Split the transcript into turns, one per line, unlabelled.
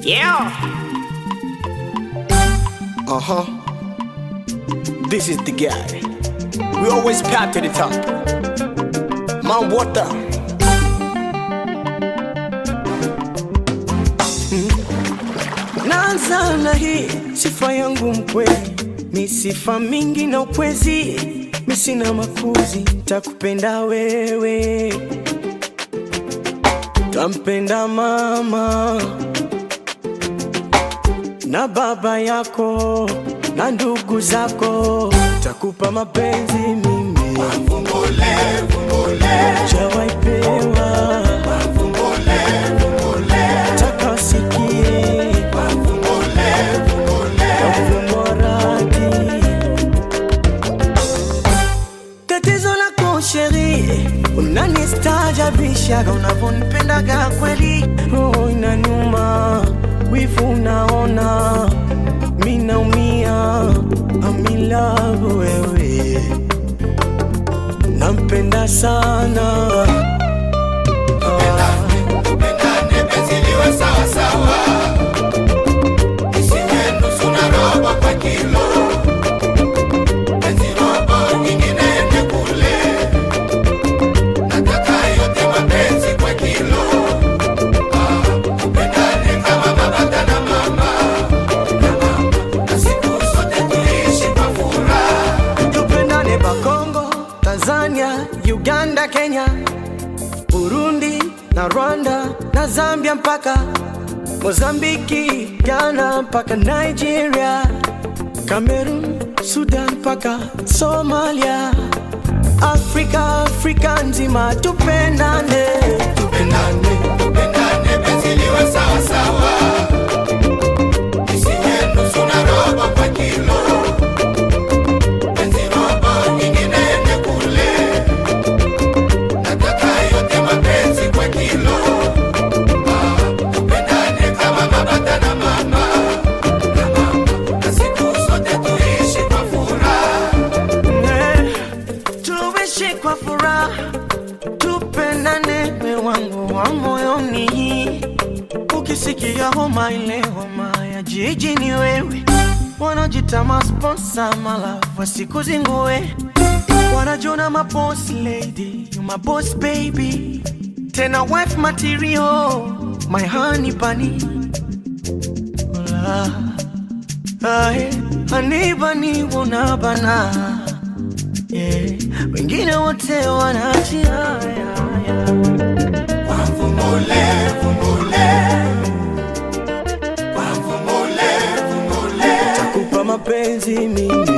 Yeah. This is the guy. We always path to the top. Mount Water. Naanza na hii sifa yangu mkweli, mi sifa mingi na ukwezi, mi sina makuzi, takupenda wewe, tampenda mama na baba yako na ndugu zako, takupa mapenzi mimi
Vumbule, vumbule,
chawaipewa
vumbule, vumbule,
takasikie
vumbule, vumbule,
moradi. Tatizo lako sheri, unanistaajabisha unavyonipendaga kweli, roho inaniuma, wivu unaona, mi naumia, I'm in love wewe, nampenda sana.
tupendane penzi liwe sawa sawa, isiwe nusu na robo kwa kilo, penzi robo nyingine ende kule, nataka yote mapenzi kwa kilo. Tupendane kama baba na mama, na siku zote tuishi kwa furaha.
Tupendane Bakongo, Tanzania, Uganda, Kenya, Burundi na Rwanda na Zambia mpaka Mozambiki, Ghana mpaka Nigeria, Cameroon, Sudan mpaka Somalia, Afrika nzima tupendane.
Tupendane penzi liwe sawa sawa, isiwe nusu na robo kwa kilo, penzi robo nyingine ende kule, nataka yote mapenzi kwa kilo. Tupendane kama baba na mama, na siku zote tuishi kwa furaha.
Tuishi kwa furaha, tupendane we wangu wa moyoni. Ukisikia homa ile homa ya jiji ni wewe, wanajita masponsa malafu siku zingue, wanajona maboss lady, you my boss baby, tena wife material, my honey bunny. Honey bunny unabana, yeah. Wengine wote wanachia
Vumbule, vumbule, vumbule, vumbule,
takupa mapenzi mimi